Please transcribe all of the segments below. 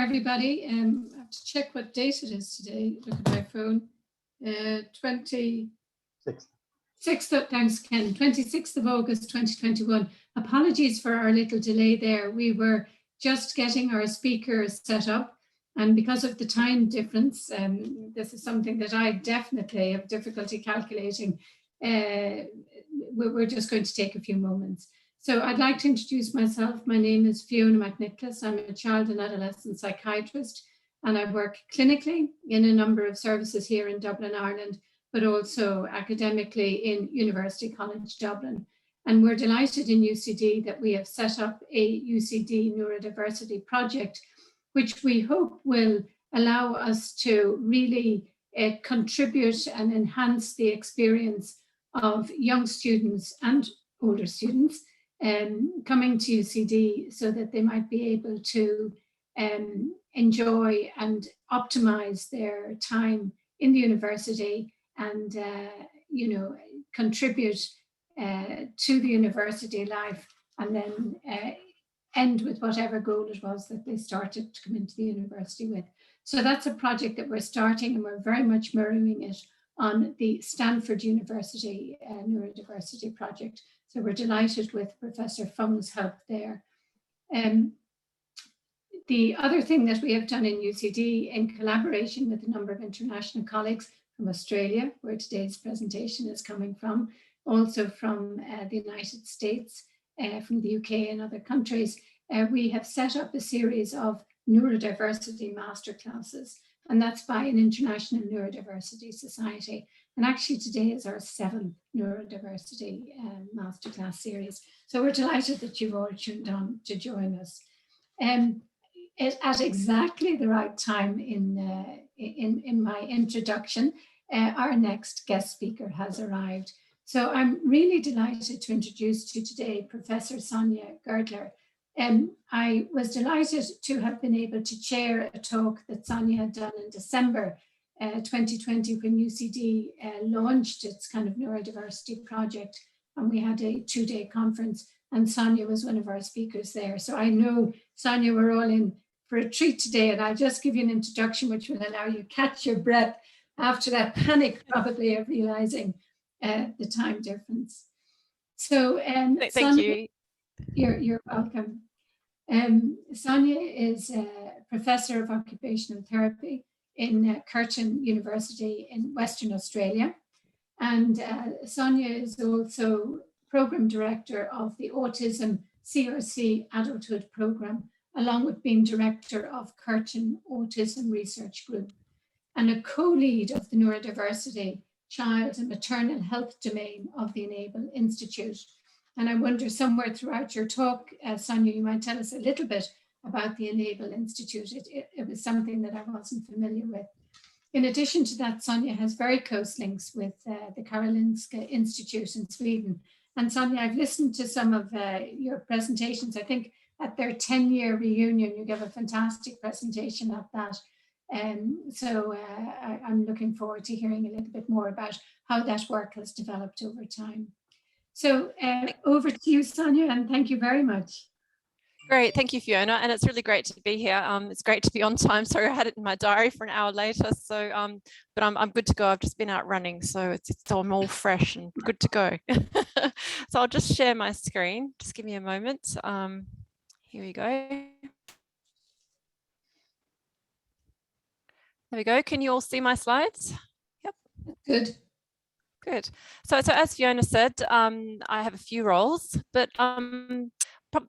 everybody. I have to check what date it is today. Look at my phone. 26th. Thanks, Ken. 26th of August, 2021. Apologies for our little delay there. We were just getting our speakers set up, and because of the time difference, this is something that I definitely have difficulty calculating. We're just going to take a few moments. So I'd like to introduce myself. My name is Fiona McNicholas. I'm a child and adolescent psychiatrist, and I work clinically in a number of services here in Dublin, Ireland, but also academically in University College Dublin. And we're delighted in UCD that we have set up a UCD neurodiversity project, which we hope will allow us to really contribute and enhance the experience of young students and older students coming to UCD so that they might be able to enjoy and optimize their time in the university and contribute to the university life, and then end with whatever goal it was that they started to come into the university with. So that's a project that we're starting, and we're very much mirroring it on the Stanford University Neurodiversity Project. So we're delighted with Professor Fung's help there. The other thing that we have done in UCD, in collaboration with a number of international colleagues from Australia, where today's presentation is coming from, also from the United States, from the UK and other countries, we have set up a series of Neurodiversity Masterclasses, and that's by an international neurodiversity society. And actually today is our 7th Neurodiversity Masterclass series. So we're delighted that you've all tuned on to join us. At exactly the right time in my introduction, our next guest speaker has arrived. So I'm really delighted to introduce to you today Professor Sonya Girdler. I was delighted to have been able to chair a talk that Sonya had done in December 2020 when UCD launched its kind of neurodiversity project, and we had a 2-day conference, and Sonya was one of our speakers there. So I know, Sonya, we're all in for a treat today, and I'll just give you an introduction which will allow you to catch your breath after that panic probably of realizing the time difference. So thank Sonya, you. You're welcome. Sonya is a professor of occupational therapy in Curtin University in Western Australia. And Sonya is also program director of the Autism CRC Adulthood Program, along with being director of Curtin Autism Research Group and a co-lead of the Neurodiversity Child and Maternal Health domain of the Enable Institute. And I wonder, somewhere throughout your talk, Sonya, you might tell us a little bit about the Enable Institute. It was something that I wasn't familiar with. In addition to that, Sonya has very close links with the Karolinska Institute in Sweden. And Sonya, I've listened to some of your presentations. I think at their 10-year reunion, you gave a fantastic presentation at that. So I'm looking forward to hearing a little bit more about how that work has developed over time. So over to you, Sonya, and thank you very much. Great, thank you, Fiona, and it's really great to be here. It's great to be on time. Sorry, I had it in my diary for an hour later. So, but I'm good to go. I've just been out running, so I'm all fresh and good to go. So I'll just share my screen. Just give me a moment. Here we go. There we go. Can you all see my slides? Yep. Good. Good. So as Fiona said, I have a few roles, but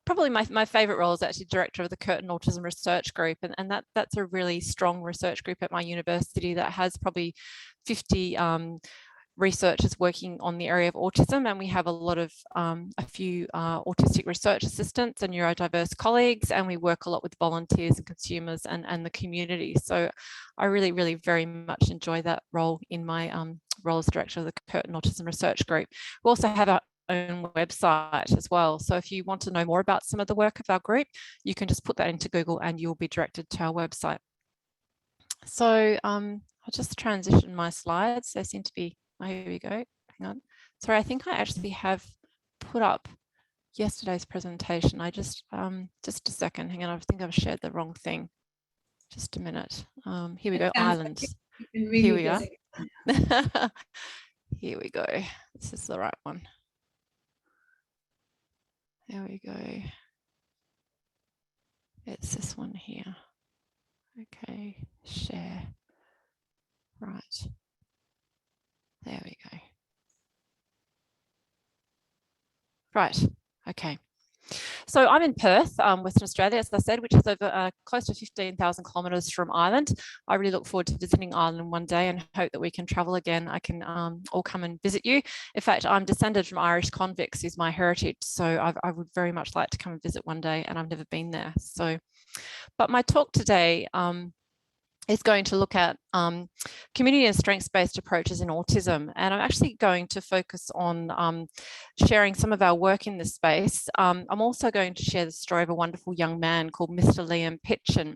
probably my favorite role is actually director of the Curtin Autism Research Group, and that's a really strong research group at my university that has probably 50 researchers working on the area of autism, and we have a few autistic research assistants and neurodiverse colleagues, and we work a lot with volunteers and consumers and the community. So I really very much enjoy that role in my role as director of the Curtin Autism Research Group. We also have our own website as well, so if you want to know more about some of the work of our group, you can just put that into Google and you'll be directed to our website. So I'll just transition my slides. They seem to be, oh, here we go, hang on. Sorry, I think I actually have put up yesterday's presentation. I just a second, hang on, I think I've shared the wrong thing. Just a minute. Here we It go, sounds like islands. you've been Here really we are. busy. Here we go. This is the right one. There we go. It's this one here. Okay, share. Right. There we go. Right. Okay. So I'm in Perth, Western Australia, as I said, which is over close to 15,000 kilometres from Ireland. I really look forward to visiting Ireland one day and hope that we can travel again. I can all come and visit you. In fact, I'm descended from Irish convicts, is my heritage. So I would very much like to come and visit one day, and I've never been there. So, but my talk today is going to look at community and strengths-based approaches in autism. And I'm actually going to focus on sharing some of our work in this space. I'm also going to share the story of a wonderful young man called Mr. Liam Pitchin.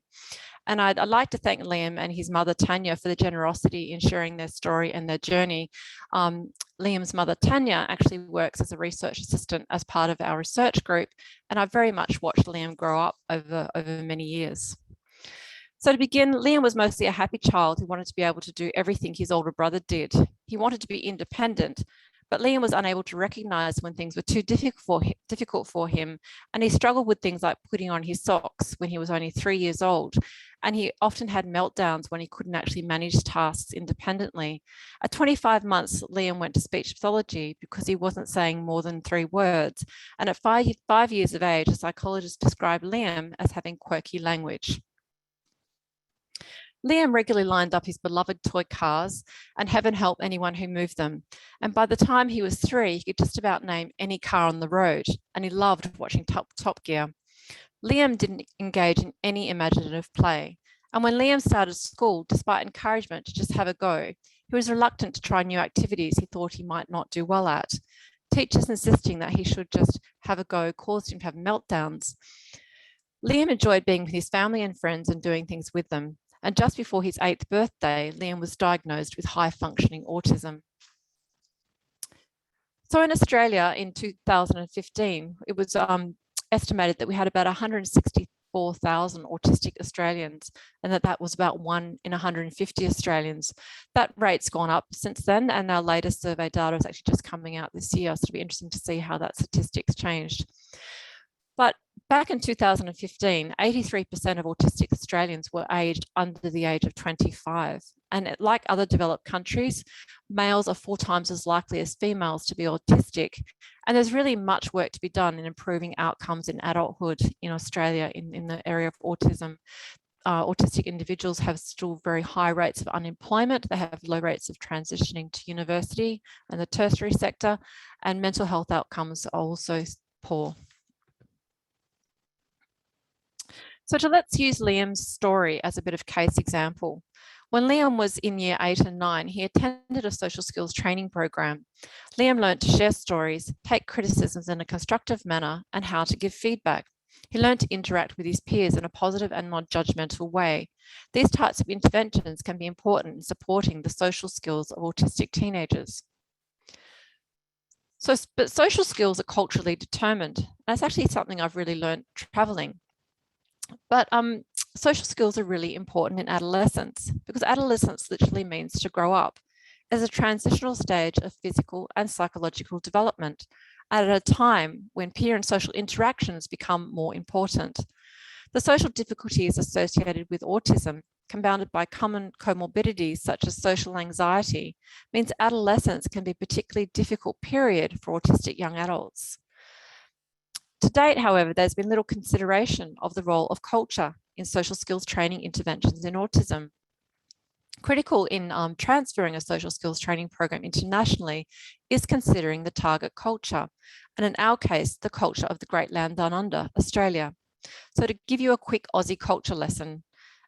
And I'd like to thank Liam and his mother, Tanya, for the generosity in sharing their story and their journey. Liam's mother, Tanya, actually works as a research assistant as part of our research group. And I've very much watched Liam grow up over many years. So to begin, Liam was mostly a happy child who wanted to be able to do everything his older brother did. He wanted to be independent, but Liam was unable to recognize when things were too difficult for him, and he struggled with things like putting on his socks when he was only 3 years old, and he often had meltdowns when he couldn't actually manage tasks independently. At 25 months, Liam went to speech pathology because he wasn't saying more than 3 words, and at 5 years of age, a psychologist described Liam as having quirky language. Liam regularly lined up his beloved toy cars, and heaven help anyone who moved them. And by the time he was 3, he could just about name any car on the road, and he loved watching Top Gear. Liam didn't engage in any imaginative play. And when Liam started school, despite encouragement to just have a go, he was reluctant to try new activities he thought he might not do well at. Teachers insisting that he should just have a go caused him to have meltdowns. Liam enjoyed being with his family and friends and doing things with them. And just before his 8th birthday, Liam was diagnosed with high-functioning autism. So in Australia in 2015, it was estimated that we had about 164,000 autistic Australians, and that was about 1 in 150 Australians. That rate's gone up since then, and our latest survey data is actually just coming out this year, so it'll be interesting to see how that statistic's changed. But back in 2015, 83% of autistic Australians were aged under the age of 25. And like other developed countries, males are 4 times as likely as females to be autistic. And there's really much work to be done in improving outcomes in adulthood in Australia in the area of autism. Autistic individuals have still very high rates of unemployment. They have low rates of transitioning to university and the tertiary sector, and mental health outcomes are also poor. So let's use Liam's story as a bit of case example. When Liam was in year 8 and 9, he attended a social skills training program. Liam learned to share stories, take criticisms in a constructive manner, and how to give feedback. He learned to interact with his peers in a positive and non-judgmental way. These types of interventions can be important in supporting the social skills of autistic teenagers. But social skills are culturally determined. That's actually something I've really learned traveling. But social skills are really important in adolescence because adolescence literally means to grow up as a transitional stage of physical and psychological development at a time when peer and social interactions become more important. The social difficulties associated with autism, compounded by common comorbidities such as social anxiety, means adolescence can be a particularly difficult period for autistic young adults. To date, however, there's been little consideration of the role of culture in social skills training interventions in autism. Critical in transferring a social skills training program internationally is considering the target culture, and in our case, the culture of the Great Land Down Under, Australia. So to give you a quick Aussie culture lesson,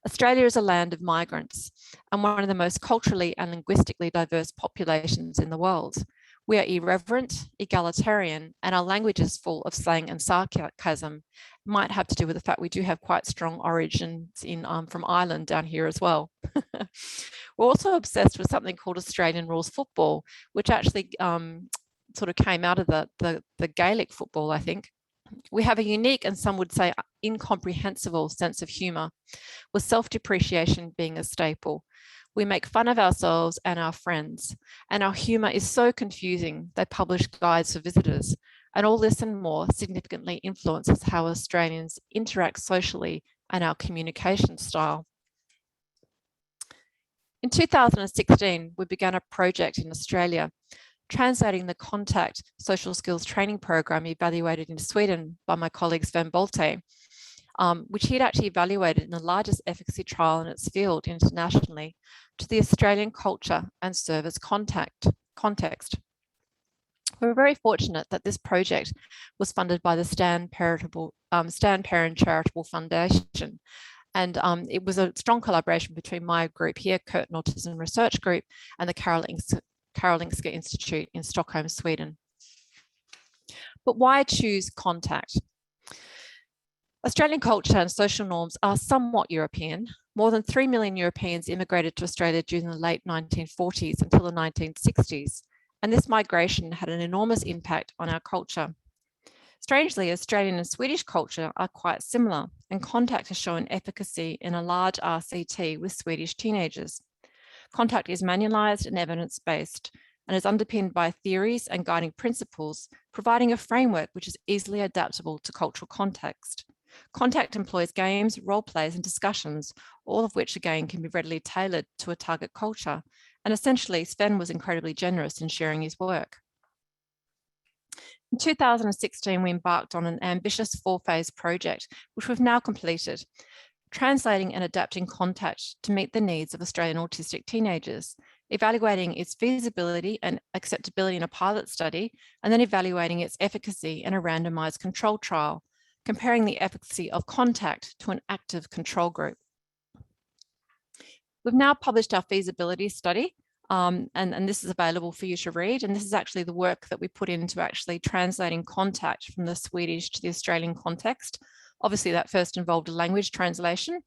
Australia is a land of migrants and one of the most culturally and linguistically diverse populations in the world. We are irreverent, egalitarian, and our language is full of slang and sarcasm. It might have to do with the fact we do have quite strong origins from Ireland down here as well. We're also obsessed with something called Australian rules football, which actually sort of came out of the Gaelic football, I think. We have a unique and some would say incomprehensible sense of humour, with self-depreciation being a staple. We make fun of ourselves and our friends, and our humour is so confusing they publish guides for visitors, and all this and more significantly influences how Australians interact socially and our communication style. In 2016, we began a project in Australia translating the KONTAKT social skills training program evaluated in Sweden by my colleague Sven Bolte, which he had actually evaluated in the largest efficacy trial in its field internationally, to the Australian culture and service context. We're very fortunate that this project was funded by the Stan Parent Charitable Foundation. And it was a strong collaboration between my group here, Curtin Autism Research Group, and the Karolinska Institute in Stockholm, Sweden. But why choose KONTAKT? Australian culture and social norms are somewhat European. More than 3 million Europeans immigrated to Australia during the late 1940s until the 1960s, and this migration had an enormous impact on our culture. Strangely, Australian and Swedish culture are quite similar, and KONTAKT has shown efficacy in a large RCT with Swedish teenagers. KONTAKT is manualised and evidence-based and is underpinned by theories and guiding principles, providing a framework which is easily adaptable to cultural context. KONTAKT employs games, role plays and discussions, all of which again can be readily tailored to a target culture. And essentially, Sven was incredibly generous in sharing his work. In 2016, we embarked on an ambitious 4-phase project, which we've now completed, translating and adapting KONTAKT to meet the needs of Australian autistic teenagers, evaluating its feasibility and acceptability in a pilot study, and then evaluating its efficacy in a randomised control trial, comparing the efficacy of KONTAKT to an active control group. We've now published our feasibility study, and this is available for you to read. And this is actually the work that we put into actually translating KONTAKT from the Swedish to the Australian context. Obviously, that first involved a language translation,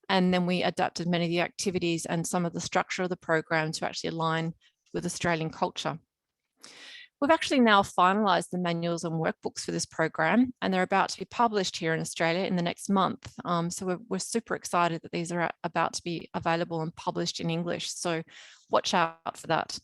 and then we adapted many of the activities and some of the structure of the program to actually align with Australian culture. We've actually now finalised the manuals and workbooks for this program, and they're about to be published here in Australia in the next month. So we're super excited that these are about to be available and published in English. So watch out for that.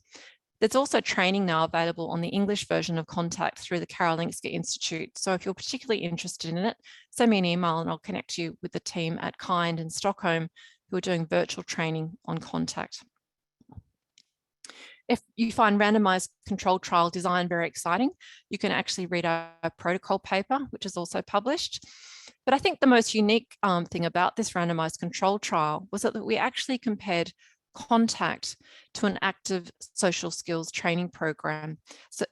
There's also training now available on the English version of KONTAKT through the Karolinska Institute. So if you're particularly interested in it, send me an email and I'll connect you with the team at KIND in Stockholm who are doing virtual training on KONTAKT. If you find randomized controlled trial design very exciting, you can actually read our protocol paper, which is also published. But I think the most unique thing about this randomized controlled trial was that we actually compared KONTAKT to an active social skills training program.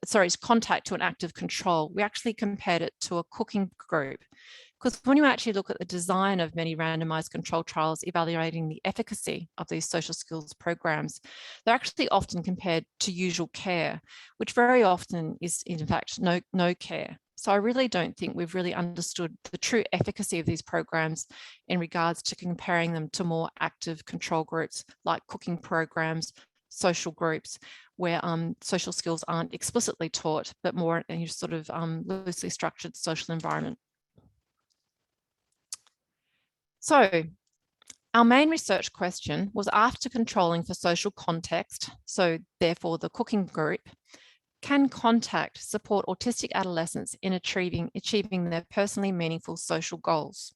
KONTAKT to an active control. We actually compared it to a cooking group. Because when you actually look at the design of many randomized control trials evaluating the efficacy of these social skills programs, they're actually often compared to usual care, which very often is in fact no care. So I really don't think we've really understood the true efficacy of these programs in regards to comparing them to more active control groups like cooking programs, social groups, where social skills aren't explicitly taught, but more in a sort of loosely structured social environment. So our main research question was, after controlling for social context, so therefore the cooking group, can KONTAKT support autistic adolescents in achieving their personally meaningful social goals?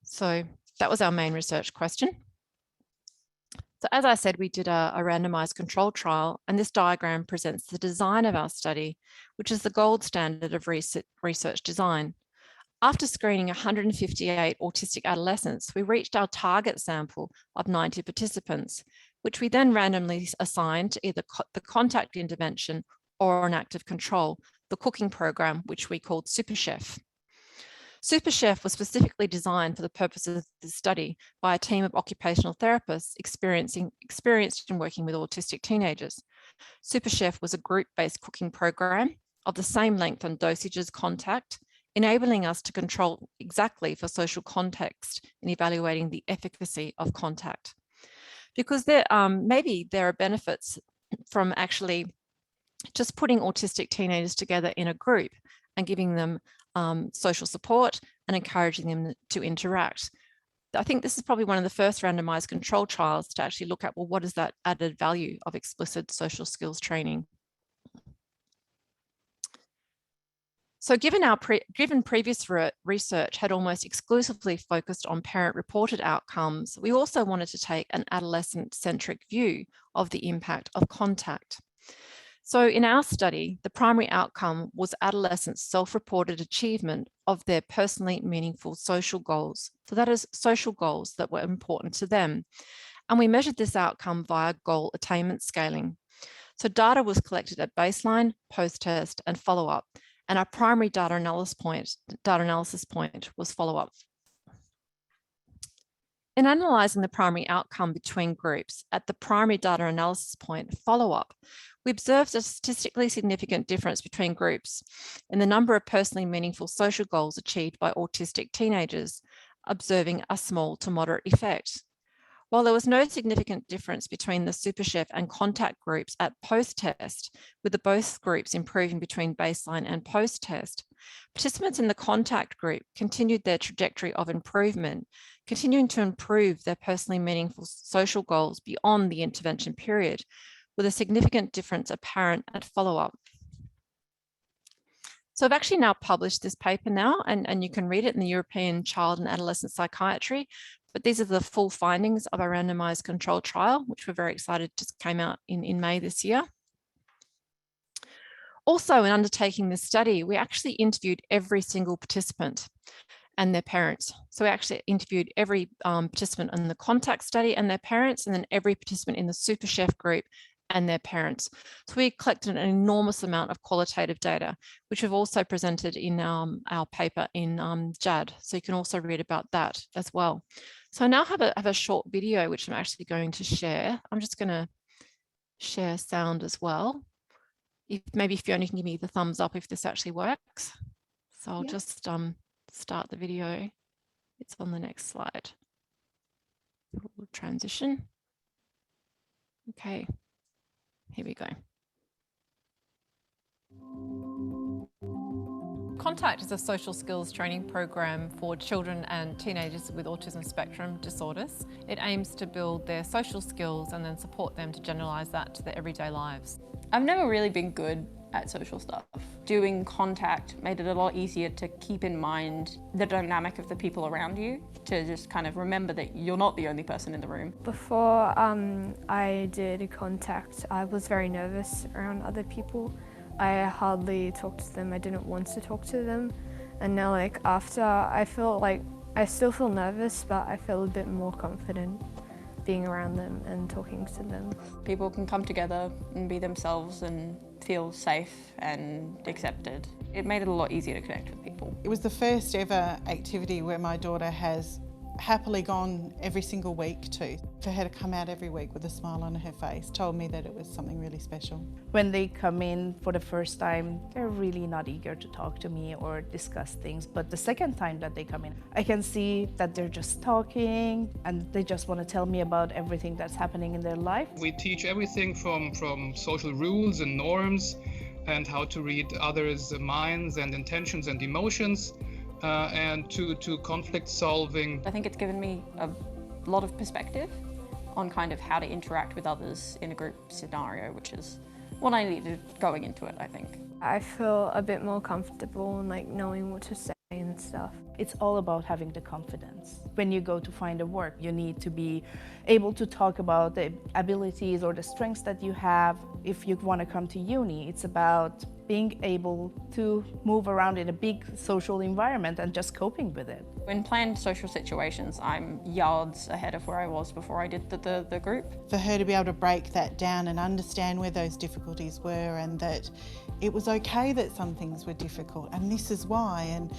So that was our main research question. So as I said, we did a randomized control trial, and this diagram presents the design of our study, which is the gold standard of research design. After screening 158 autistic adolescents, we reached our target sample of 90 participants, which we then randomly assigned to either the KONTAKT intervention or an active control, the cooking program, which we called Super Chef. Super Chef was specifically designed for the purposes of the study by a team of occupational therapists experienced in working with autistic teenagers. Super Chef was a group-based cooking program of the same length and dosage as KONTAKT, enabling us to control exactly for social context in evaluating the efficacy of KONTAKT. Because maybe there are benefits from actually just putting autistic teenagers together in a group and giving them social support and encouraging them to interact. I think this is probably one of the first randomized control trials to actually look at, well, what is that added value of explicit social skills training? So given previous research had almost exclusively focused on parent-reported outcomes, we also wanted to take an adolescent-centric view of the impact of KONTAKT. So in our study, the primary outcome was adolescents' self-reported achievement of their personally meaningful social goals. So that is social goals that were important to them. And we measured this outcome via goal attainment scaling. So data was collected at baseline, post-test, and follow-up. And our primary data analysis point was follow-up. In analysing the primary outcome between groups at the primary data analysis point, follow-up, we observed a statistically significant difference between groups in the number of personally meaningful social goals achieved by autistic teenagers, observing a small to moderate effect. While there was no significant difference between the SuperChef and KONTAKT groups at post-test, with the both groups improving between baseline and post-test, participants in the KONTAKT group continued their trajectory of improvement, continuing to improve their personally meaningful social goals beyond the intervention period, with a significant difference apparent at follow-up. So I've actually now published this paper now, and you can read it in the European Child and Adolescent Psychiatry, but these are the full findings of our randomized control trial, which we're very excited just came out in May this year. Also, in undertaking this study, we actually interviewed every single participant and their parents. So we actually interviewed every participant in the KONTAKT study and their parents, and then every participant in the SuperChef group and their parents. So we collected an enormous amount of qualitative data, which we've also presented in our paper in JAD. So you can also read about that as well. So I now have a short video, which I'm actually going to share. I'm just going to share sound as well. Maybe Fiona can give me the thumbs up if this actually works. So I'll just start the video. It's on the next slide. We'll transition. Okay. Here we go. KONTAKT is a social skills training program for children and teenagers with autism spectrum disorders. It aims to build their social skills and then support them to generalise that to their everyday lives. I've never really been good at social stuff. Doing KONTAKT made it a lot easier to keep in mind the dynamic of the people around you, to just kind of remember that you're not the only person in the room. Before I did KONTAKT, I was very nervous around other people. I hardly talked to them. I didn't want to talk to them. And now, like, after, I feel like I still feel nervous, but I feel a bit more confident being around them and talking to them. People can come together and be themselves and feel safe and accepted. It made it a lot easier to connect with people. It was the first ever activity where my daughter has happily gone every single week to. For her to come out every week with a smile on her face told me that it was something really special. When they come in for the first time, they're really not eager to talk to me or discuss things. But the second time that they come in, I can see that they're just talking and they just want to tell me about everything that's happening in their life. We teach everything from social rules and norms and how to read others' minds and intentions and emotions, and to conflict solving. I think it's given me a lot of perspective on kind of how to interact with others in a group scenario, which is what I needed going into it, I think. I feel a bit more comfortable and like knowing what to say and stuff. It's all about having the confidence. When you go to find a work, you need to be able to talk about the abilities or the strengths that you have. If you want to come to uni, it's about being able to move around in a big social environment and just coping with it. In planned social situations, I'm yards ahead of where I was before I did the group. For her to be able to break that down and understand where those difficulties were, and that it was okay that some things were difficult, and this is why, and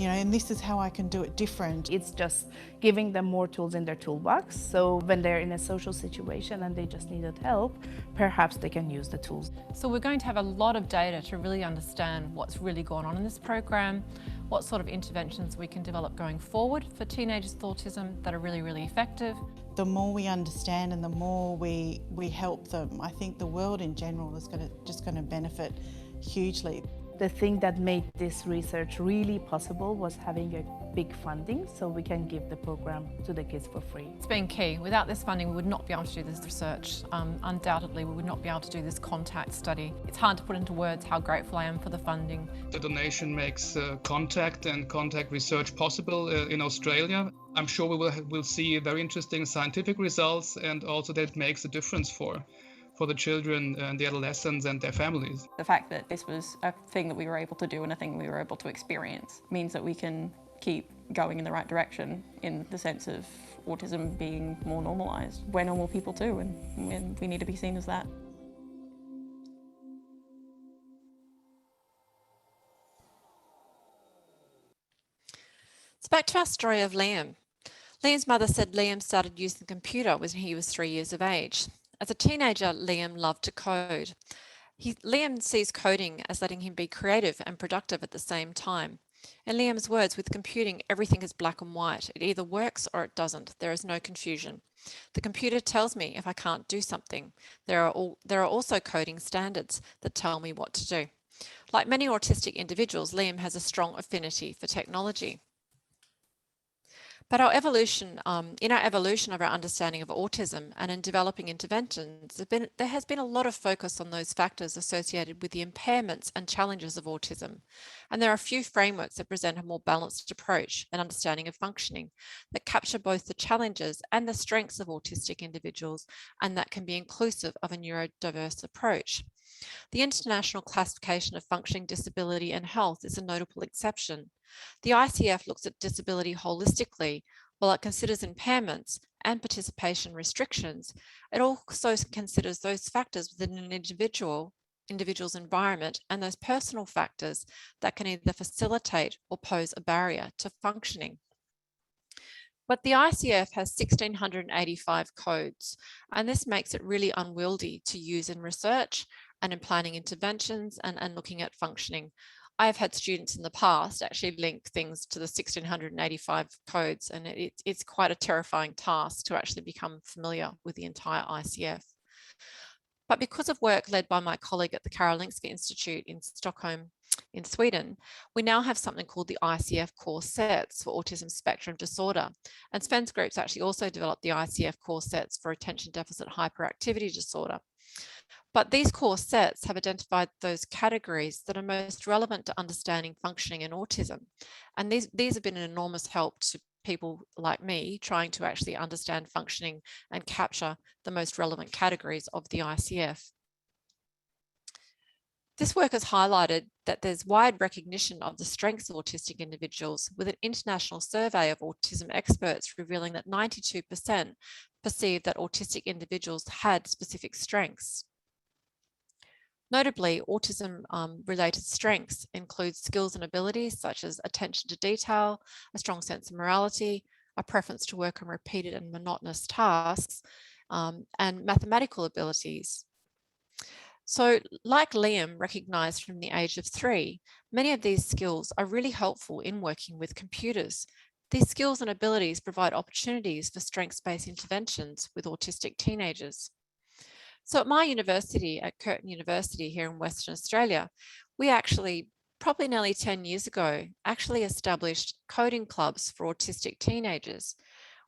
you know, and this is how I can do it different. It's just giving them more tools in their toolbox, so when they're in a social situation and they just needed help, perhaps they can use the tools. So we're going to have a lot of data to really understand what's really going on in this program, what sort of interventions we can develop going forward for teenagers with autism that are really, really effective. The more we understand and the more we help them, I think the world in general is just going to benefit hugely. The thing that made this research really possible was having a big funding so we can give the program to the kids for free. It's been key. Without this funding, we would not be able to do this research. Undoubtedly, we would not be able to do this KONTAKT study. It's hard to put into words how grateful I am for the funding. The donation makes KONTAKT and KONTAKT research possible in Australia. I'm sure we'll see very interesting scientific results, and also that it makes a difference for the children and the adolescents and their families. The fact that this was a thing that we were able to do and a thing we were able to experience means that we can keep going in the right direction in the sense of autism being more normalised. We're normal people too, and we need to be seen as that. So back to our story of Liam. Liam's mother said Liam started using the computer when he was 3 years of age. As a teenager, Liam loved to code. Liam sees coding as letting him be creative and productive at the same time. In Liam's words, with computing, everything is black and white. It either works or it doesn't. There is no confusion. The computer tells me if I can't do something. There are also coding standards that tell me what to do. Like many autistic individuals, Liam has a strong affinity for technology. But in our evolution of our understanding of autism and in developing interventions, there has been a lot of focus on those factors associated with the impairments and challenges of autism. And there are a few frameworks that present a more balanced approach and understanding of functioning that capture both the challenges and the strengths of autistic individuals, and that can be inclusive of a neurodiverse approach. The International Classification of Functioning, Disability and Health is a notable exception. The ICF looks at disability holistically. While it considers impairments and participation restrictions, it also considers those factors within an individual's environment and those personal factors that can either facilitate or pose a barrier to functioning. But the ICF has 1,685 codes, and this makes it really unwieldy to use in research and in planning interventions and looking at functioning. I've had students in the past actually link things to the 1,685 codes, and it's quite a terrifying task to actually become familiar with the entire ICF. But because of work led by my colleague at the Karolinska Institute in Stockholm, in Sweden, we now have something called the ICF core sets for autism spectrum disorder. And Sven's group's actually also developed the ICF core sets for attention deficit hyperactivity disorder. But these core sets have identified those categories that are most relevant to understanding functioning in autism. And these have been an enormous help to people like me trying to actually understand functioning and capture the most relevant categories of the ICF. This work has highlighted that there's wide recognition of the strengths of autistic individuals, with an international survey of autism experts revealing that 92% perceived that autistic individuals had specific strengths. Notably, autism-related strengths include skills and abilities such as attention to detail, a strong sense of morality, a preference to work on repeated and monotonous tasks, and mathematical abilities. So, like Liam recognised from the age of 3, many of these skills are really helpful in working with computers. These skills and abilities provide opportunities for strengths-based interventions with autistic teenagers. So at my university, at Curtin University here in Western Australia, we actually, probably nearly 10 years ago, actually established coding clubs for autistic teenagers.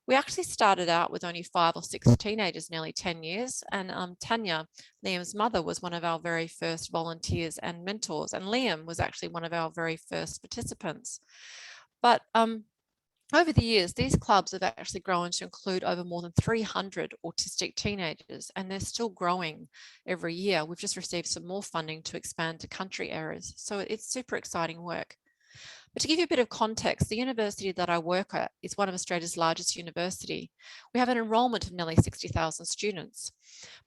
We actually started out with only 5 or 6 teenagers nearly 10 years, and Tanya, Liam's mother, was one of our very first volunteers and mentors, and Liam was actually one of our very first participants. But over the years, these clubs have actually grown to include over more than 300 autistic teenagers, and they're still growing every year. We've just received some more funding to expand to country areas. So it's super exciting work. But to give you a bit of context, the university that I work at is one of Australia's largest university. We have an enrolment of nearly 60,000 students.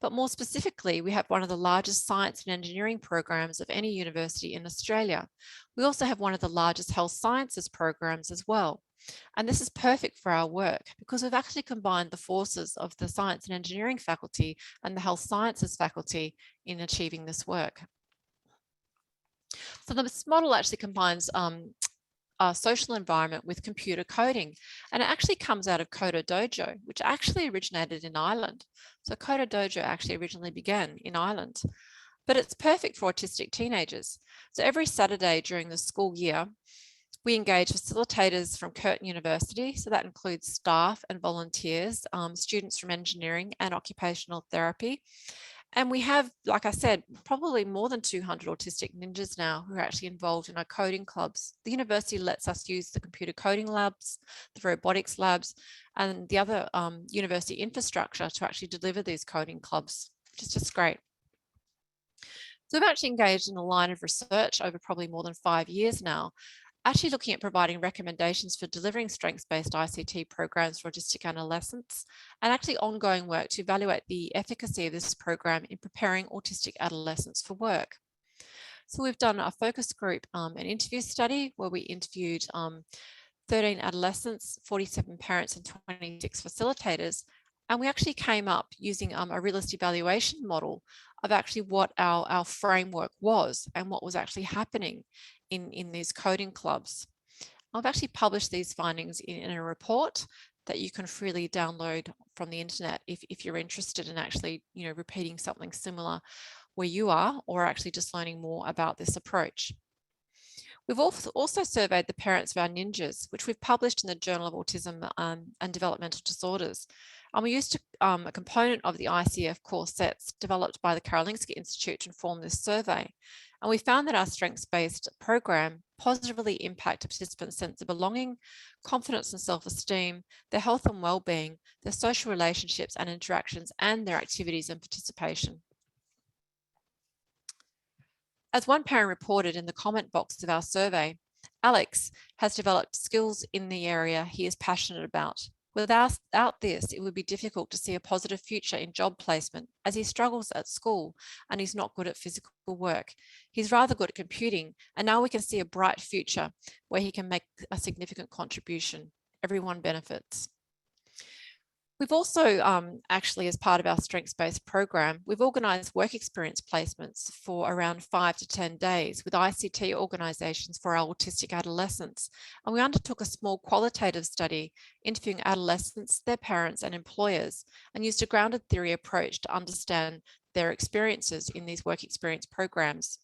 But more specifically, we have one of the largest science and engineering programs of any university in Australia. We also have one of the largest health sciences programs as well. And this is perfect for our work because we've actually combined the forces of the science and engineering faculty and the health sciences faculty in achieving this work. So this model actually combines our social environment with computer coding, and it actually comes out of Coder Dojo, which actually originated in Ireland. So Coder Dojo actually originally began in Ireland. but it's perfect for autistic teenagers. So every Saturday during the school year, we engage facilitators from Curtin University, so that includes staff and volunteers, students from engineering and occupational therapy. And we have, like I said, probably more than 200 autistic ninjas now who are actually involved in our coding clubs. The university lets us use the computer coding labs, the robotics labs, and the other university infrastructure to actually deliver these coding clubs, which is just great. So we've actually engaged in a line of research over probably more than 5 years now, actually looking at providing recommendations for delivering strengths-based ICT programs for autistic adolescents, and actually ongoing work to evaluate the efficacy of this program in preparing autistic adolescents for work. So we've done a focus group, an interview study where we interviewed 13 adolescents, 47 parents and 26 facilitators. And we actually came up using a realist evaluation model of actually what our framework was and what was actually happening in these coding clubs. I've actually published these findings in a report that you can freely download from the internet if you're interested in actually, repeating something similar where you are, or actually just learning more about this approach. We've also surveyed the parents of our ninjas, which we've published in the Journal of Autism and Developmental Disorders. And we used a component of the ICF core sets developed by the Karolinska Institute to inform this survey. And we found that our strengths-based program positively impacted participants' sense of belonging, confidence and self-esteem, their health and well-being, their social relationships and interactions, and their activities and participation. As one parent reported in the comment box of our survey, Alex has developed skills in the area he is passionate about. Without this, it would be difficult to see a positive future in job placement, as he struggles at school and he's not good at physical work. He's rather good at computing, and now we can see a bright future where he can make a significant contribution. Everyone benefits. We've also actually, as part of our strengths-based program, we've organised work experience placements for around 5 to 10 days with ICT organisations for our autistic adolescents. And we undertook a small qualitative study interviewing adolescents, their parents and employers, and used a grounded theory approach to understand their experiences in these work experience programs.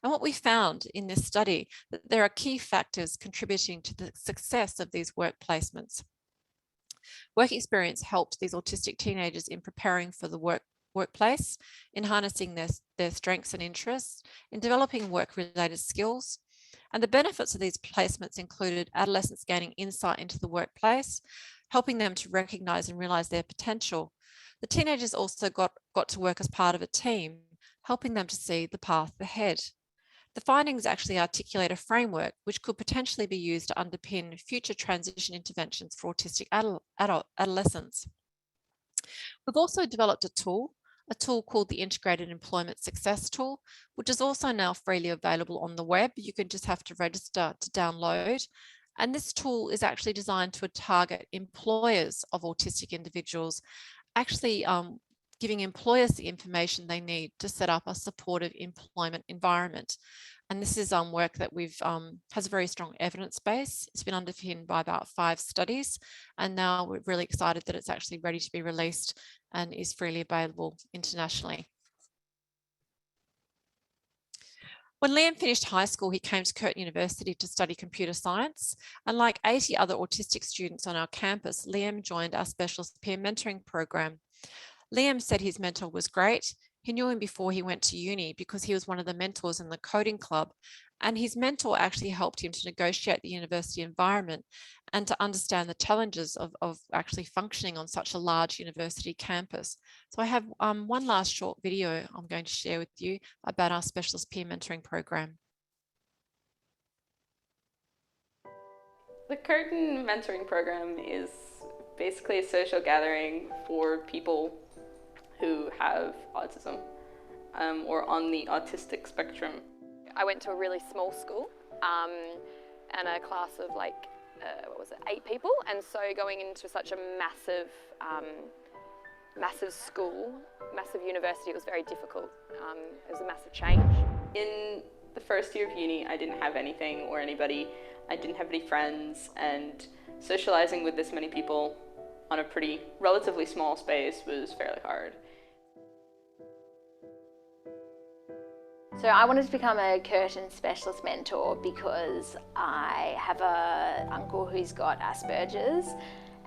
And what we found in this study, that there are key factors contributing to the success of these work placements. Work experience helped these autistic teenagers in preparing for the workplace, in harnessing their strengths and interests, in developing work-related skills. And the benefits of these placements included adolescents gaining insight into the workplace, helping them to recognise and realise their potential. The teenagers also got to work as part of a team, helping them to see the path ahead. The findings actually articulate a framework which could potentially be used to underpin future transition interventions for autistic adolescents. We've also developed a tool called the Integrated Employment Success Tool, which is also now freely available on the web. You can just have to register to download. And this tool is actually designed to target employers of autistic individuals, actually giving employers the information they need to set up a supportive employment environment. And this is work that has a very strong evidence base. It's been underpinned by about 5 studies, and now we're really excited that it's actually ready to be released and is freely available internationally. When Liam finished high school, he came to Curtin University to study computer science. And like 80 other autistic students on our campus, Liam joined our specialist peer mentoring program. Liam said his mentor was great. He knew him before he went to uni because he was one of the mentors in the coding club. And his mentor actually helped him to negotiate the university environment and to understand the challenges of actually functioning on such a large university campus. So I have one last short video I'm going to share with you about our specialist peer mentoring program. The Curtin mentoring program is basically a social gathering for people who have autism or on the autistic spectrum. I went to a really small school and a class of 8 people, and so going into such a massive school, massive university, it was very difficult. It was a massive change. In the first year of uni, I didn't have anything or anybody. I didn't have any friends, and socializing with this many people on a relatively small space was fairly hard. So I wanted to become a Curtin specialist mentor because I have an uncle who's got Asperger's,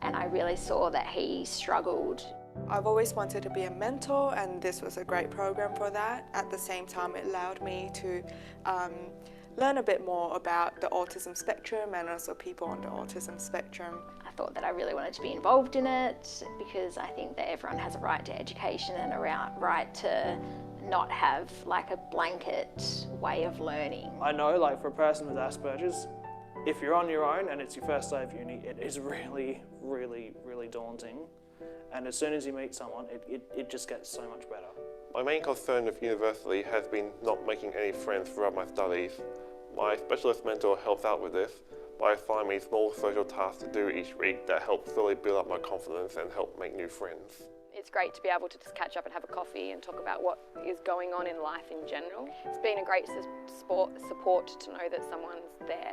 and I really saw that he struggled. I've always wanted to be a mentor, and this was a great program for that. At the same time, it allowed me to learn a bit more about the autism spectrum and also people on the autism spectrum. I thought that I really wanted to be involved in it because I think that everyone has a right to education and a right to not have like a blanket way of learning. I know, like, for a person with Asperger's, if you're on your own and it's your first day of uni, it is really, really, really daunting. And as soon as you meet someone, it just gets so much better. My main concern with university has been not making any friends throughout my studies. My specialist mentor helps out with this by assigning me small social tasks to do each week that help slowly build up my confidence and help make new friends. It's great to be able to just catch up and have a coffee and talk about what is going on in life in general. It's been a great support to know that someone's there.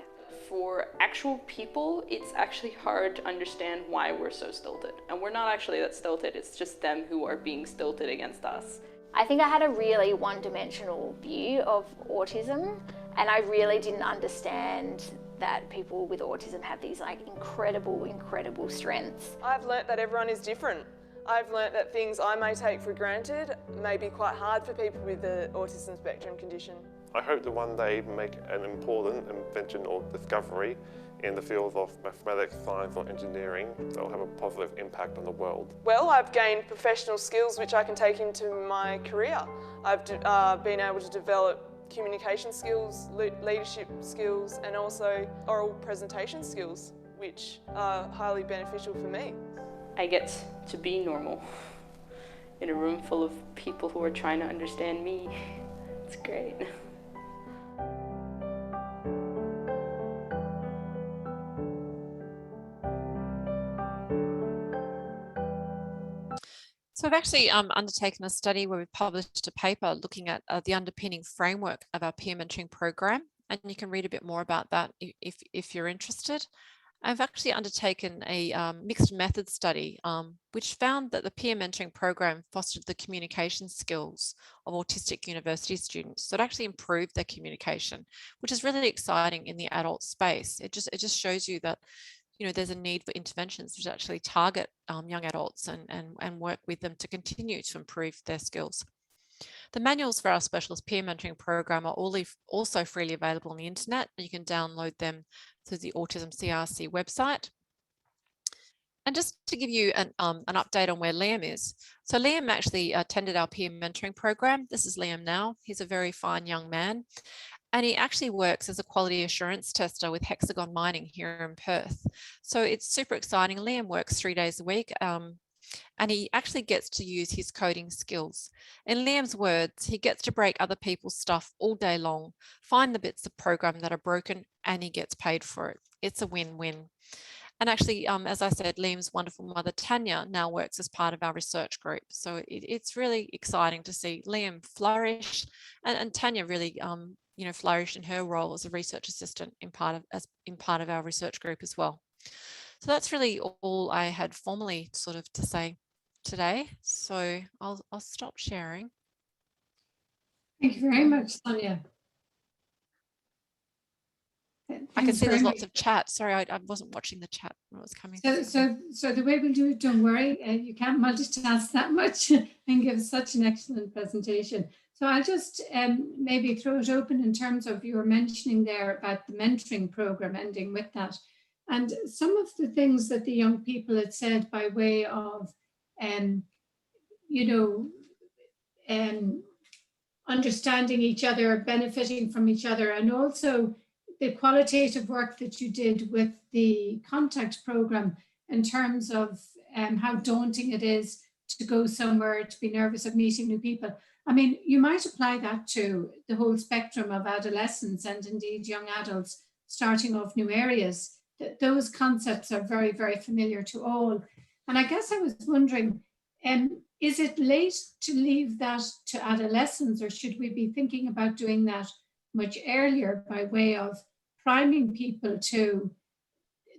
For actual people, it's actually hard to understand why we're so stilted. And we're not actually that stilted, it's just them who are being stilted against us. I think I had a really one-dimensional view of autism, and I really didn't understand that people with autism have these like incredible strengths. I've learnt that everyone is different. I've learnt that things I may take for granted may be quite hard for people with the autism spectrum condition. I hope to one day make an important invention or discovery in the fields of mathematics, science or engineering that will have a positive impact on the world. Well, I've gained professional skills which I can take into my career. I've been able to develop communication skills, leadership skills and also oral presentation skills, which are highly beneficial for me. I get to be normal in a room full of people who are trying to understand me. It's great. So I've actually undertaken a study where we've published a paper looking at the underpinning framework of our peer mentoring program, and you can read a bit more about that if you're interested. I've actually undertaken a mixed method study, which found that the peer mentoring program fostered the communication skills of autistic university students. So it actually improved their communication, which is really exciting in the adult space. It just shows you that, you know, there's a need for interventions which actually target young adults and work with them to continue to improve their skills. The manuals for our specialist peer mentoring program are also freely available on the internet. You can download them through the Autism CRC website. And just to give you an update on where Liam is. So Liam actually attended our peer mentoring program. This is Liam now. He's a very fine young man. And he actually works as a quality assurance tester with Hexagon Mining here in Perth. So it's super exciting. Liam works 3 days a week. And he actually gets to use his coding skills. In Liam's words, he gets to break other people's stuff all day long, find the bits of program that are broken, and he gets paid for it. It's a win-win. And actually, as I said, Liam's wonderful mother, Tanya, now works as part of our research group. So it's really exciting to see Liam flourish and Tanya really you know, flourish in her role as a research assistant in part of our research group as well. So that's really all I had formally sort of to say today. So I'll stop sharing. Thank you very much, Sonya. I can see there's lots of chat. Sorry, I wasn't watching the chat when it was coming. So the way we'll do it, don't worry, you can't multitask that much and give such an excellent presentation. So I'll just maybe throw it open in terms of you were mentioning there about the mentoring program, ending with that. And some of the things that the young people had said by way of, you know, understanding each other, benefiting from each other, and also the qualitative work that you did with the KONTAKT program in terms of how daunting it is to go somewhere, to be nervous of meeting new people. I mean, you might apply that to the whole spectrum of adolescents and indeed young adults starting off new areas. Those concepts are very, very familiar to all. And I guess I was wondering, is it late to leave that to adolescents, or should we be thinking about doing that much earlier by way of priming people to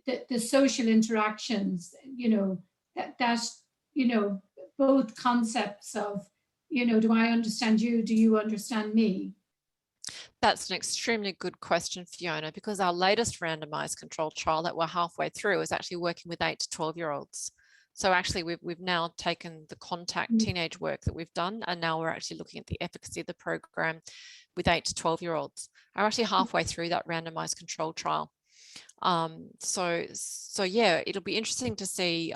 the social interactions, you know, that you know, both concepts of, you know, do I understand you? Do you understand me? That's an extremely good question, Fiona, because our latest randomized controlled trial that we're halfway through is actually working with 8 to 12-year-olds. So actually we've now taken the KONTAKT teenage work that we've done, and now we're actually looking at the efficacy of the program with 8 to 12-year-olds. We're actually halfway through that randomized controlled trial. So yeah, it'll be interesting to see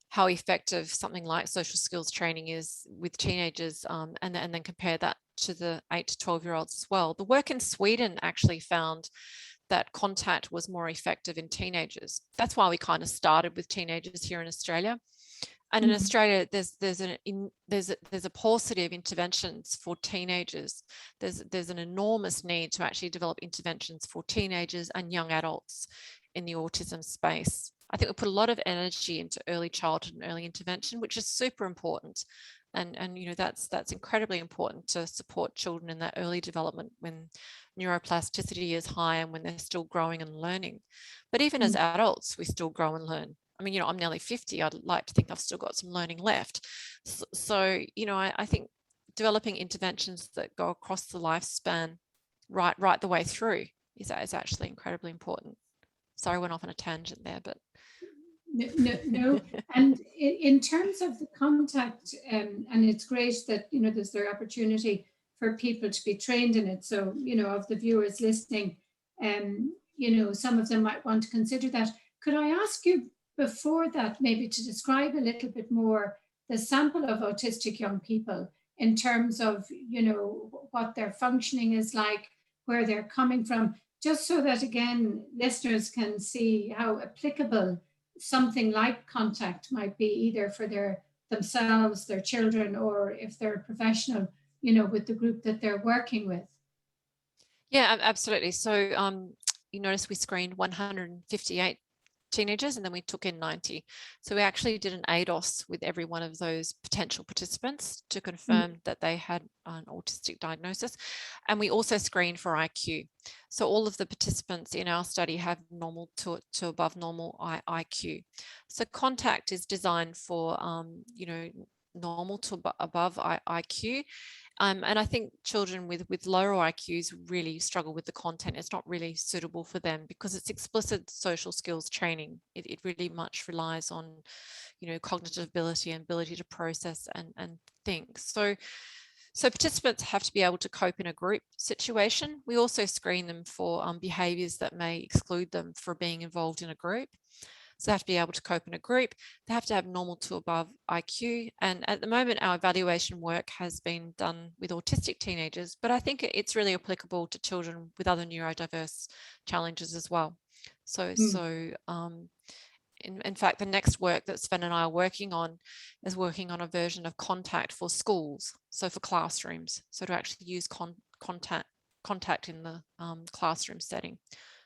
how effective something like social skills training is with teenagers, and then compare that to the 8 to 12-year-olds as well. The work in Sweden actually found that KONTAKT was more effective in teenagers. That's why we kind of started with teenagers here in Australia. And in Australia, there's a paucity of interventions for teenagers. There's an enormous need to actually develop interventions for teenagers and young adults in the autism space. I think we put a lot of energy into early childhood and early intervention, which is super important. And you know, that's incredibly important to support children in that early development when neuroplasticity is high and when they're still growing and learning. But even as adults, we still grow and learn. I mean, you know, I'm nearly 50. I'd like to think I've still got some learning left. So you know, I think developing interventions that go across the lifespan right the way through is actually incredibly important. Sorry, I went off on a tangent there, but no. And in terms of the KONTAKT, and it's great that, you know, there's the opportunity for people to be trained in it. So, you know, of the viewers listening, you know, some of them might want to consider that. Could I ask you before that maybe to describe a little bit more the sample of autistic young people in terms of, you know, what their functioning is like, where they're coming from, just so that, again, listeners can see how applicable something like KONTAKT might be, either for themselves, their children, or if they're a professional, you know, with the group that they're working with. Yeah, absolutely. So you notice we screened 158 teenagers and then we took in 90. So we actually did an ADOS with every one of those potential participants to confirm that they had an autistic diagnosis. And we also screened for IQ. So all of the participants in our study have normal to above normal IQ. So KONTAKT is designed for, you know, normal to above IQ. And I think children with lower IQs really struggle with the content. It's not really suitable for them because it's explicit social skills training. It really much relies on, you know, cognitive ability and ability to process and think. So participants have to be able to cope in a group situation. We also screen them for behaviours that may exclude them from being involved in a group. So they have to be able to cope in a group. They have to have normal to above IQ. And at the moment, our evaluation work has been done with autistic teenagers, but I think it's really applicable to children with other neurodiverse challenges as well. So in fact, the next work that Sven and I are working on is working on a version of KONTAKT for schools, so for classrooms, so to actually use KONTAKT in the classroom setting.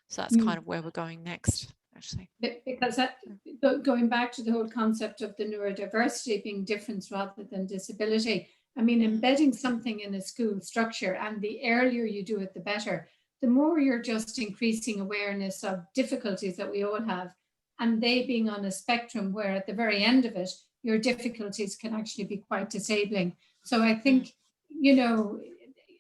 So that's kind of where we're going next, actually. Because that, going back to the whole concept of the neurodiversity being difference rather than disability, I mean, embedding something in a school structure, and the earlier you do it, the better. The more you're just increasing awareness of difficulties that we all have, and they being on a spectrum where at the very end of it, your difficulties can actually be quite disabling. So I think, you know,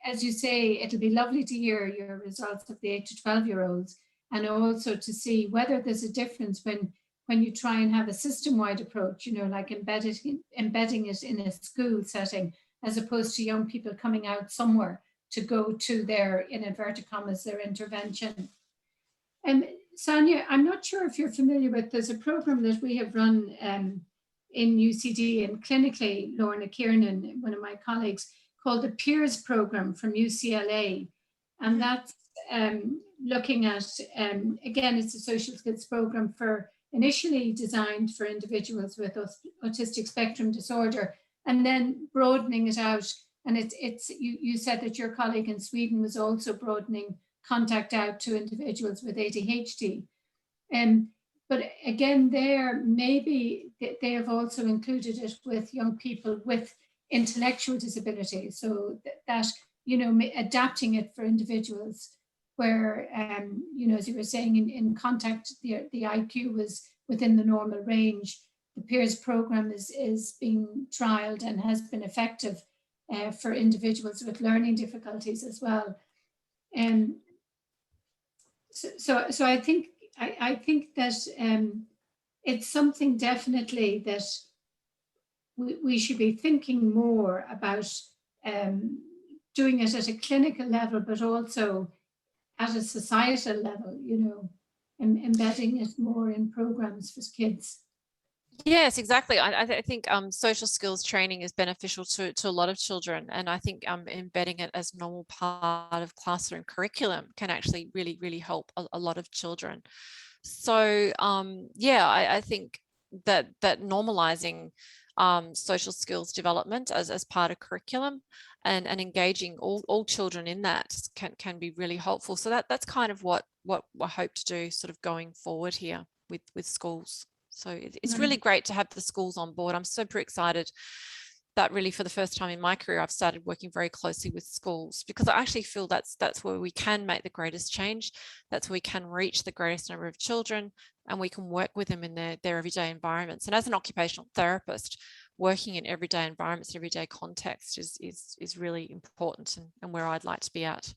as you say, it'll be lovely to hear your results of the 8 to 12-year-olds, and also to see whether there's a difference when you try and have a system-wide approach, you know, like embedding it in a school setting, as opposed to young people coming out somewhere to go to their, in inverted commas, their intervention. And Sonya, I'm not sure if you're familiar with, there's a program that we have run in UCD and clinically, Lorna Kiernan, one of my colleagues, called the Peers Program from UCLA. And that's looking at, again, it's a social skills program for initially designed for individuals with autistic spectrum disorder, and then broadening it out. And you said that your colleague in Sweden was also broadening KONTAKT out to individuals with ADHD. But again, there, maybe they have also included it with young people with intellectual disability. So that, you know, adapting it for individuals where, you know, as you were saying, in KONTAKT, the IQ was within the normal range. The Peers program is being trialed and has been effective. for individuals with learning difficulties as well. So I think that it's something definitely that we should be thinking more about doing it at a clinical level, but also at a societal level, you know, embedding it more in programs for kids. Yes, exactly. I think social skills training is beneficial to a lot of children, and I think embedding it as a normal part of classroom curriculum can actually really help a lot of children. So yeah, I think that normalizing social skills development as part of curriculum and engaging all children in that can be really helpful. So that's kind of what I hope to do sort of going forward here with schools. So it's really great to have the schools on board. I'm super excited that really for the first time in my career, I've started working very closely with schools, because I actually feel that's where we can make the greatest change. That's where we can reach the greatest number of children, and we can work with them in their everyday environments. And as an occupational therapist, working in everyday environments, everyday context is really important and where I'd like to be at.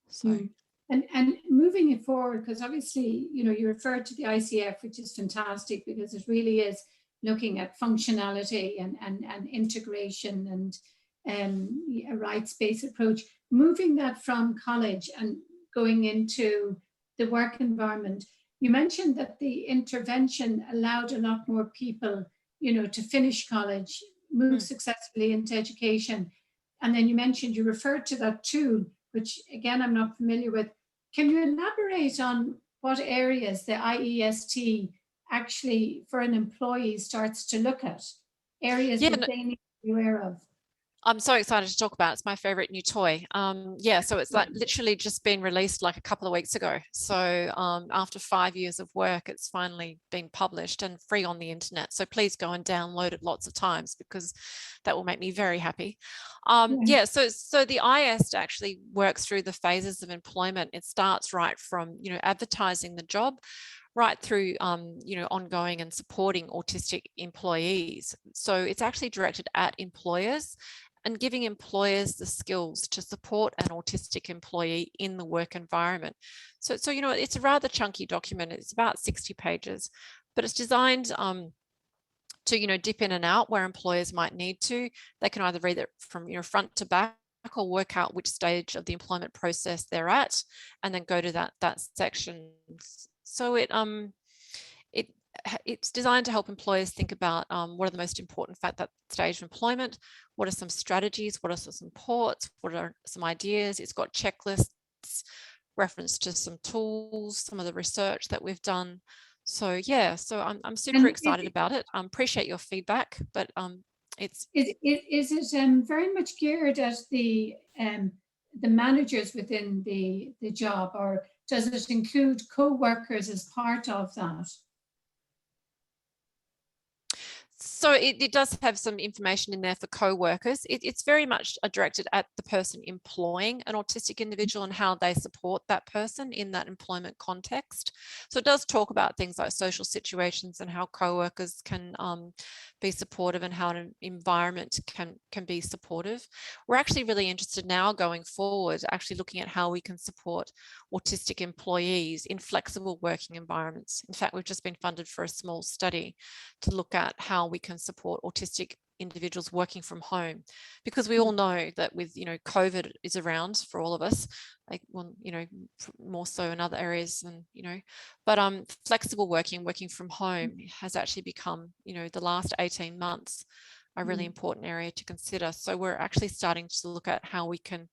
So. And moving it forward, because obviously, you know, you referred to the ICF, which is fantastic because it really is looking at functionality and integration and a rights-based approach. Moving that from college and going into the work environment, you mentioned that the intervention allowed a lot more people, you know, to finish college, move successfully into education. And then you mentioned, you referred to that tool, which again, I'm not familiar with. Can you elaborate on what areas the IEST actually, for an employee, starts to look at? Areas that they need to be aware of? I'm so excited to talk about it. It's my favorite new toy. Yeah, so it's like literally just been released like a couple of weeks ago. So after 5 years of work, it's finally been published and free on the internet. So please go and download it lots of times, because that will make me very happy. Yeah, so the IEST actually works through the phases of employment. It starts right from, you know, advertising the job, right through, you know, ongoing and supporting autistic employees. So it's actually directed at employers and giving employers the skills to support an autistic employee in the work environment. So you know, it's a rather chunky document. It's about 60 pages, but it's designed to, you know, dip in and out where employers might need to. They can either read it from, you know, front to back, or work out which stage of the employment process they're at, and then go to that section. So it's designed to help employers think about what are the most important factors at that stage of employment, what are some strategies, what are some supports, what are some ideas. It's got checklists, reference to some tools, some of the research that we've done. So yeah, so I'm super excited about it. Appreciate your feedback, but is it very much geared at the managers within the job, or does it include co-workers as part of that? So it does have some information in there for co-workers. It's very much directed at the person employing an autistic individual and how they support that person in that employment context. So it does talk about things like social situations and how co-workers can be supportive, and how an environment can be supportive. We're actually really interested now going forward, actually looking at how we can support autistic employees in flexible working environments. In fact, we've just been funded for a small study to look at how we can support autistic individuals working from home, because we all know that with, you know, COVID is around for all of us, like, well, you know, more so in other areas than, you know, but flexible working from home has actually become, you know, the last 18 months a really important area to consider. So we're actually starting to look at how we can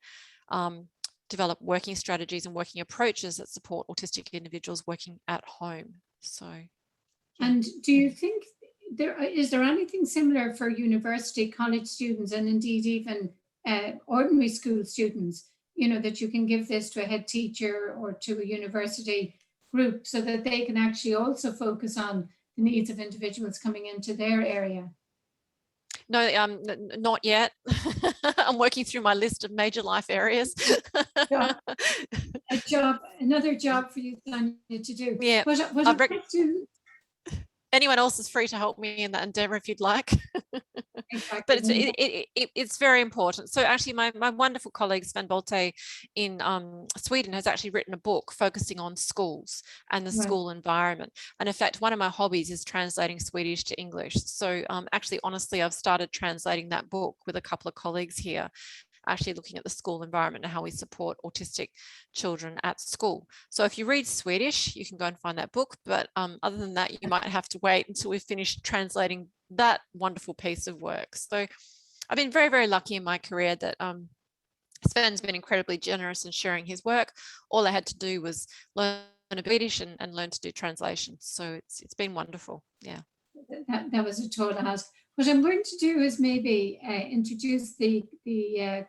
develop working strategies and working approaches that support autistic individuals working at home. So yeah. And do you think is there anything similar for university, college students, and indeed even ordinary school students, you know, that you can give this to a head teacher or to a university group so that they can actually also focus on the needs of individuals coming into their area? No, not yet. I'm working through my list of major life areas. Another job for you, Sonya, to do. Yeah. But anyone else is free to help me in that endeavor if you'd like. But it's very important. So actually my wonderful colleague Sven Bolte in Sweden has actually written a book focusing on schools and the school environment. And in fact, one of my hobbies is translating Swedish to English. So actually, honestly, I've started translating that book with a couple of colleagues here, actually looking at the school environment and how we support autistic children at school. So if you read Swedish, you can go and find that book. But other than that, you might have to wait until we've finished translating that wonderful piece of work. So I've been very, very lucky in my career that Sven's been incredibly generous in sharing his work. All I had to do was learn Swedish and learn to do translation. So it's been wonderful. Yeah. That was a total ask. What I'm going to do is maybe introduce the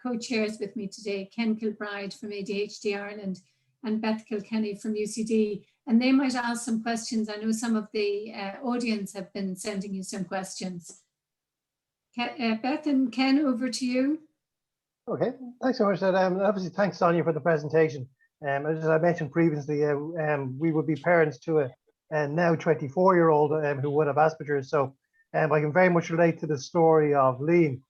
co-chairs with me today, Ken Kilbride from ADHD Ireland and Beth Kilkenny from UCD, and they might ask some questions. I know some of the audience have been sending you some questions. Beth and Ken, over to you. Okay, thanks so much. Obviously, thanks, Sonia, for the presentation. As I mentioned previously, we would be parents to a now 24-year-old who would have Asperger's. So I can very much relate to the story of Liam,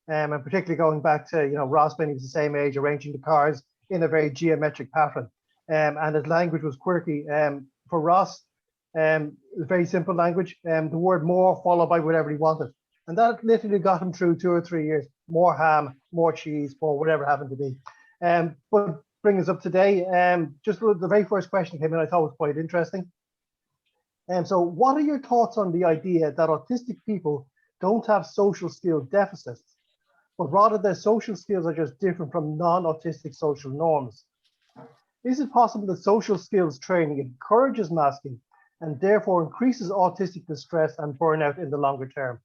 and particularly going back to, Ross when he was the same age, arranging the cars in a very geometric pattern. And his language was quirky. For Ross, it was very simple language. The word more followed by whatever he wanted. And that literally got him through 2 or 3 years. More ham, more cheese, more whatever happened to be. But bring us up today. Just the very first question came in, I thought was quite interesting. So what are your thoughts on the idea that autistic people don't have social skill deficits, but rather their social skills are just different from non-autistic social norms? Is it possible that social skills training encourages masking and therefore increases autistic distress and burnout in the longer term?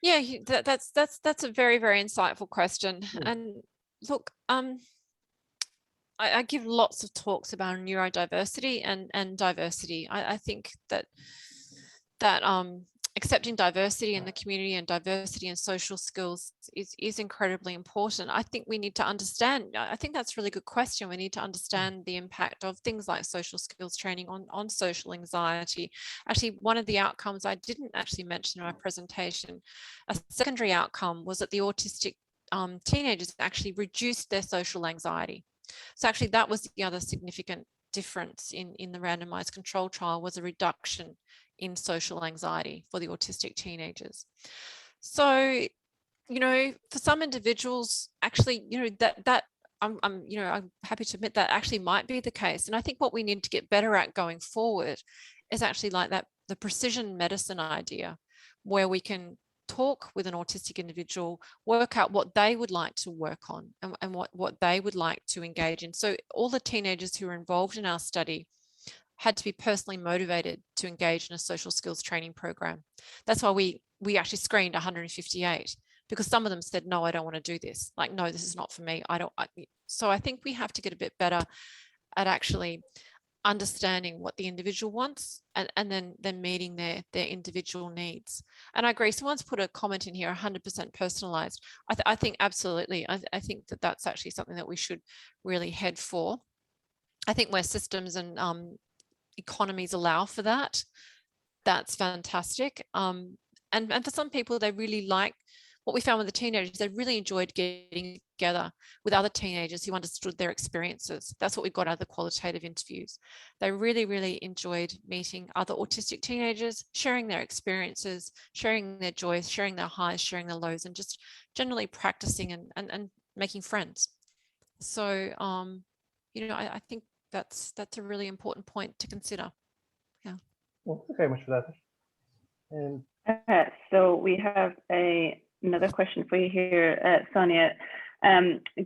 Yeah, that's a very, very insightful question. And look, I give lots of talks about neurodiversity and diversity. I think that accepting diversity in the community and diversity in social skills is incredibly important. I think we need to understand, I think that's a really good question. We need to understand the impact of things like social skills training on social anxiety. Actually, one of the outcomes I didn't actually mention in my presentation, a secondary outcome was that the autistic teenagers actually reduced their social anxiety. So actually that was the other significant difference in the randomized control trial, was a reduction in social anxiety for the autistic teenagers. So, for some individuals, actually, I'm happy to admit that actually might be the case. And I think what we need to get better at going forward is actually like that, the precision medicine idea, where we can talk with an autistic individual, work out what they would like to work on and what they would like to engage in. So all the teenagers who were involved in our study had to be personally motivated to engage in a social skills training program. That's why we actually screened 158, because some of them said, no, I don't want to do this. Like, no, this is not for me. So I think we have to get a bit better at actually understanding what the individual wants and then meeting their individual needs. And I agree, someone's put a comment in here, 100% personalized. I think absolutely. I think that's actually something that we should really head for. I think where systems and economies allow for that, that's fantastic. And for some people, they really like what we found with the teenagers. They really enjoyed getting together with other teenagers who understood their experiences. That's what we got out of the qualitative interviews. They really, really enjoyed meeting other autistic teenagers, sharing their experiences, sharing their joys, sharing their highs, sharing their lows, and just generally practicing and making friends. So, I think that's a really important point to consider. Yeah. Well, thank you very much for that. So we have another question for you here, Sonia.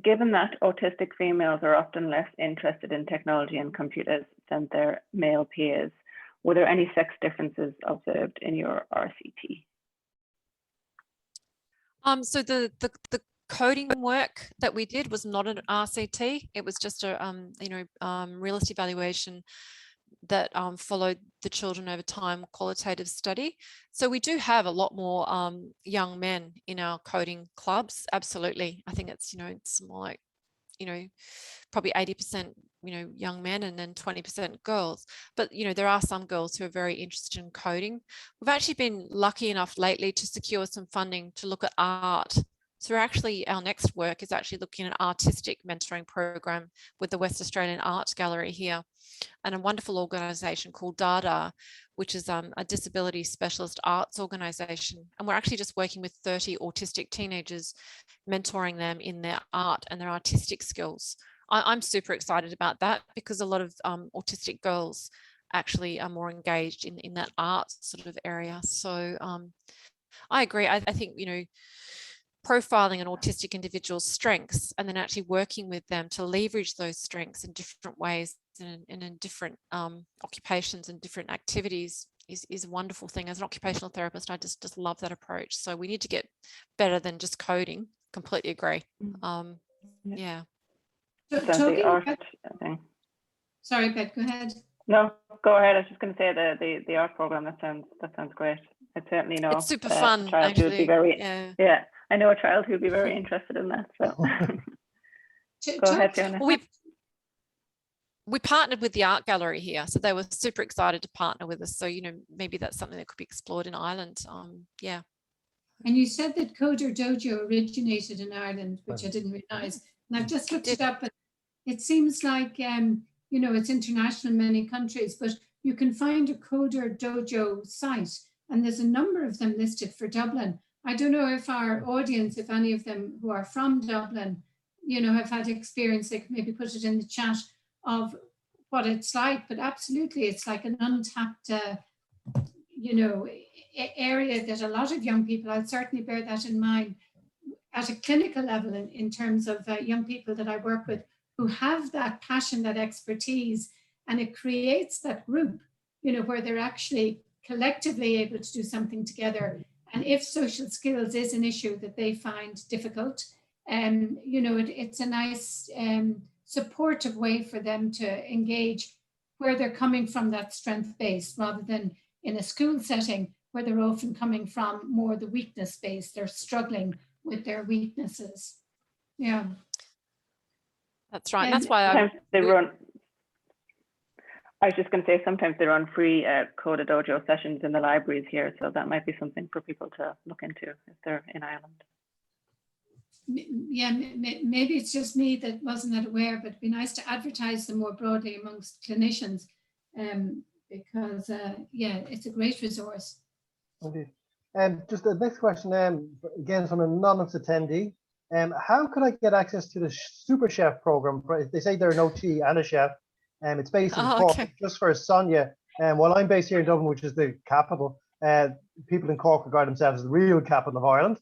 Given that autistic females are often less interested in technology and computers than their male peers, were there any sex differences observed in your RCT? So the coding work that we did was not an RCT. It was just a realist evaluation that followed the children over time, qualitative study. So we do have a lot more young men in our coding clubs. Absolutely. I think it's, it's more like, probably 80% young men, and then 20% girls. But, there are some girls who are very interested in coding. We've actually been lucky enough lately to secure some funding to look at art. So our next work is actually looking at an artistic mentoring program with the West Australian Art Gallery here, and a wonderful organisation called Dada, which is a disability specialist arts organisation. And we're actually just working with 30 autistic teenagers, mentoring them in their art and their artistic skills. I'm super excited about that, because a lot of autistic girls actually are more engaged in that art sort of area. So I agree. I think, profiling an autistic individual's strengths and then actually working with them to leverage those strengths in different ways and in different occupations and different activities is a wonderful thing. As an occupational therapist, I just love that approach. So we need to get better than just coding. Completely agree. Yeah. Sorry, Beth, go ahead. No, go ahead. I was just going to say the art program. That sounds great. I certainly know it's super fun. Actually, yeah. I know a child who'd be very interested in that. So go ahead, Fiona. Well, we partnered with the art gallery here, so they were super excited to partner with us. So maybe that's something that could be explored in Ireland. Yeah. And you said that Coder Dojo originated in Ireland, which I didn't realise. And I've just looked it up, and it seems like it's international in many countries, but you can find a Coder Dojo site, and there's a number of them listed for Dublin. I don't know if our audience, if any of them who are from Dublin, have had experience, they could maybe put it in the chat of what it's like, but absolutely, it's like an untapped, area that a lot of young people, I'll certainly bear that in mind at a clinical level in terms of young people that I work with who have that passion, that expertise, and it creates that group, where they're actually collectively able to do something together. And if social skills is an issue that they find difficult, it's a nice supportive way for them to engage where they're coming from, that strength base, rather than in a school setting where they're often coming from more the weakness base. They're struggling with their weaknesses. Yeah. That's right. That's why I was just going to say, sometimes they run free Coder Dojo sessions in the libraries here, so that might be something for people to look into if they're in Ireland. Yeah, maybe it's just me that wasn't aware, but it'd be nice to advertise them more broadly amongst clinicians, because it's a great resource. Indeed. Just the next question, again from an anonymous attendee. How could I get access to the Super Chef program? They say there are no tea and a chef. It's based in Cork, just for Sonya. While I'm based here in Dublin, which is the capital, people in Cork regard themselves as the real capital of Ireland.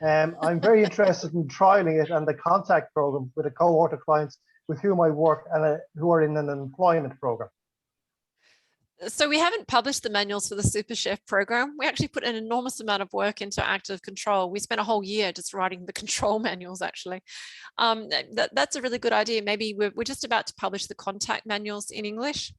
I'm very interested in trialing it and the KONTAKT program with a cohort of clients with whom I work and who are in an employment program. So we haven't published the manuals for the Super Chef program. We actually put an enormous amount of work into active control. We spent a whole year just writing the control manuals, actually. That's a really good idea. Maybe we're just about to publish the KONTAKT manuals in English.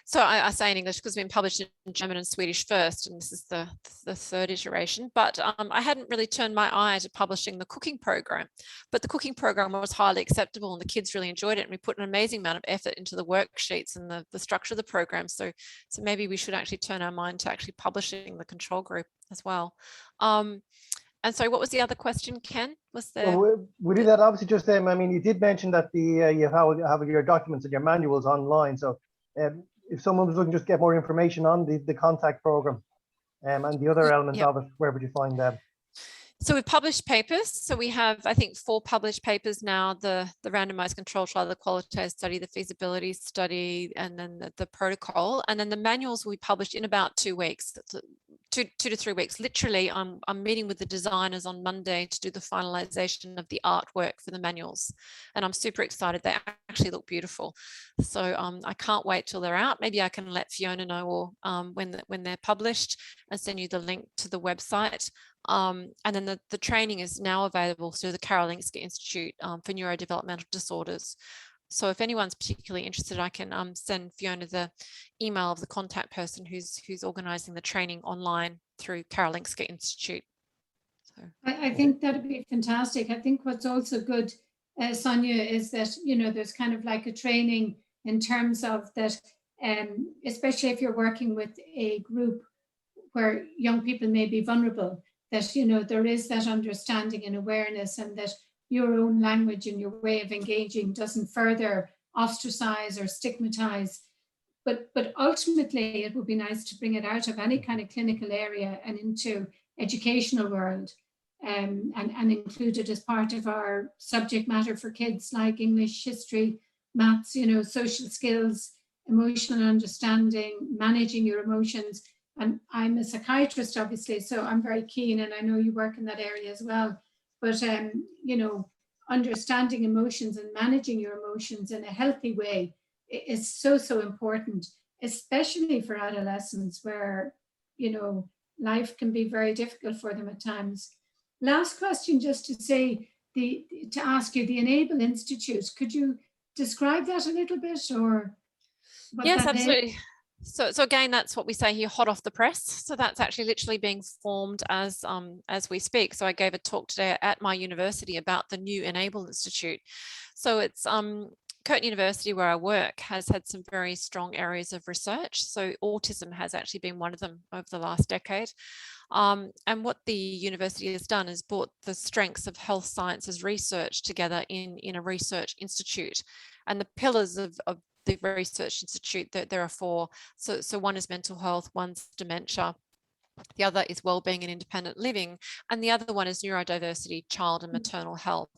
So I say in English because we've been published in German and Swedish first, and this is the third iteration. But I hadn't really turned my eye to publishing the cooking program. But the cooking program was highly acceptable and the kids really enjoyed it. And we put an amazing amount of effort into the worksheets and the structure of the program. So maybe we should actually turn our mind to actually publishing the control group as well. And so what was the other question, Ken? Was there? Well, we did that obviously just I mean, you did mention that you have your documents and your manuals online. So if someone was looking to just get more information on the KONTAKT program and the other elements of it, where would you find them? So we've published papers. So we have, I think, 4 published papers now, the randomized control trial, the qualitative study, the feasibility study, and then the protocol. And then the manuals we published in about 2 weeks, 2 to 3 weeks. Literally, I'm meeting with the designers on Monday to do the finalisation of the artwork for the manuals. And I'm super excited. They actually look beautiful. So I can't wait till they're out. Maybe I can let Fiona know or when they're published and send you the link to the website. And then the training is now available through the Karolinska Institute for Neurodevelopmental Disorders. So if anyone's particularly interested, I can send Fiona the email of the contact person who's organising the training online through Karolinska Institute. So. I think that'd be fantastic. I think what's also good Sonya, is that, you know, there's kind of like a training in terms of that, especially if you're working with a group where young people may be vulnerable, that, you know, there is that understanding and awareness, and that your own language and your way of engaging doesn't further ostracize or stigmatize. But ultimately, it would be nice to bring it out of any kind of clinical area and into educational world, and include it as part of our subject matter for kids, like English, history, maths, you know, social skills, emotional understanding, managing your emotions. And I'm a psychiatrist, obviously, so I'm very keen, and I know you work in that area as well. But, you know, understanding emotions and managing your emotions in a healthy way is so, so important, especially for adolescents where, you know, life can be very difficult for them at times. Last question, just to say, to ask you, the Enable Institute, could you describe that a little bit, or what Yes, that absolutely. is? So again, that's what we say here, hot off the press. So that's actually literally being formed as we speak. So I gave a talk today at my university about the new Enable Institute. So it's Curtin University, where I work, has had some very strong areas of research. So autism has actually been one of them over the last decade. And what the university has done is brought the strengths of health sciences research together in a research institute. And the pillars of the research institute, that there are four. So one is mental health, one's dementia, the other is well-being and independent living, and the other one is neurodiversity, child and maternal health.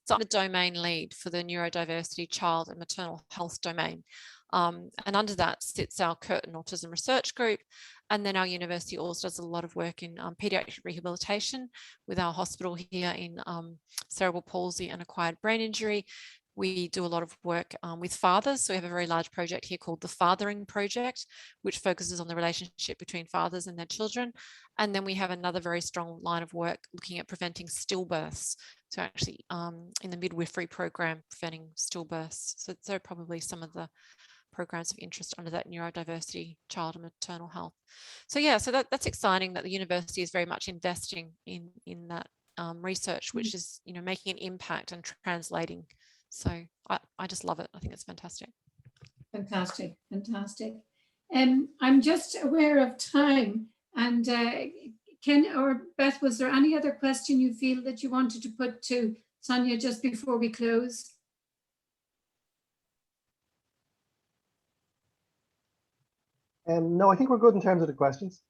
So I'm the domain lead for the neurodiversity, child and maternal health domain. And under that sits our Curtin Autism Research Group. And then our university also does a lot of work in pediatric rehabilitation with our hospital here in cerebral palsy and acquired brain injury. We do a lot of work with fathers. So we have a very large project here called the Fathering Project, which focuses on the relationship between fathers and their children. And then we have another very strong line of work looking at preventing stillbirths. So actually in the midwifery program, preventing stillbirths. So probably some of the programs of interest under that neurodiversity, child and maternal health. So yeah, so that's exciting that the university is very much investing in that research, which is, you know, making an impact and translating. So I just love it. I think it's fantastic. Fantastic, fantastic. I'm just aware of time, and Ken or Beth, was there any other question you feel that you wanted to put to Sonya just before we close? No, I think we're good in terms of the questions.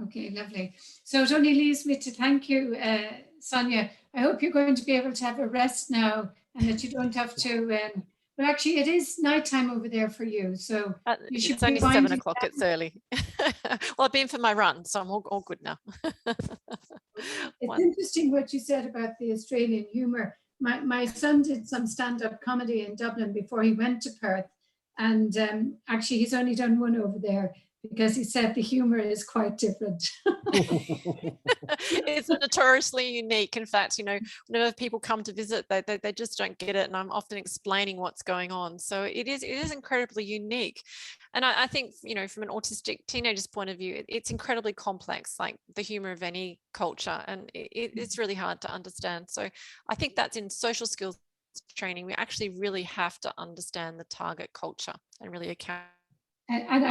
Okay, lovely. So it only leaves me to thank you, Sonya. I hope you're going to be able to have a rest now, and that you don't have to, well, actually it is nighttime over there for you. So you should it's only 7 o'clock, it's early. Well, I've been for my run, so I'm all good now. It's interesting what you said about the Australian humour. My son did some stand-up comedy in Dublin before he went to Perth. And actually, he's only done one over there because he said the humour is quite different. It's notoriously unique. In fact, you know, whenever people come to visit, they just don't get it. And I'm often explaining what's going on. So it is incredibly unique. And I think, you know, from an autistic teenager's point of view, it's incredibly complex, like the humour of any culture. And it's really hard to understand. So I think that's in social skills training. We actually really have to understand the target culture and really account. And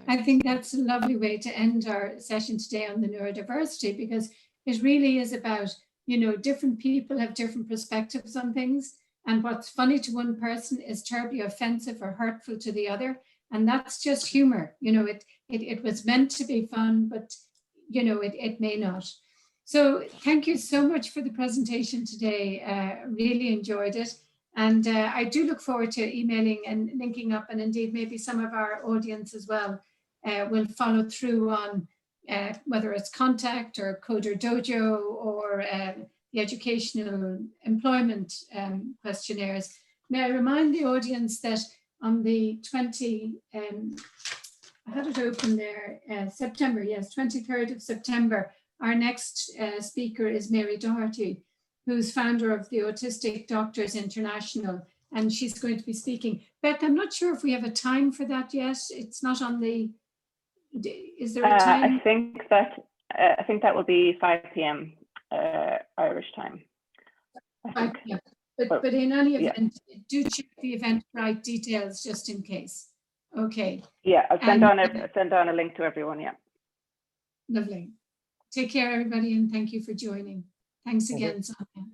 I think that's a lovely way to end our session today on the neurodiversity, because it really is about, you know, different people have different perspectives on things, and what's funny to one person is terribly offensive or hurtful to the other, and that's just humor. You know, it was meant to be fun, but you know, it may not. So thank you so much for the presentation today. Really enjoyed it. And I do look forward to emailing and linking up, and indeed maybe some of our audience as well will follow through on whether it's KONTAKT or Coder Dojo or the educational employment questionnaires. May I remind the audience that on the 20, I had it open there, September, yes, 23rd of September, our next speaker is Mary Doherty, who's founder of the Autistic Doctors International, and she's going to be speaking. Beth, I'm not sure if we have a time for that yet. It's not on the, is there a time? I think that will be 5 p.m. Irish time. Right, yeah. But in any event, do check the Eventbrite details just in case. Okay. Yeah, I'll send on a link to everyone. Yeah. Lovely. Take care, everybody, and thank you for joining. Thanks again, Sonya.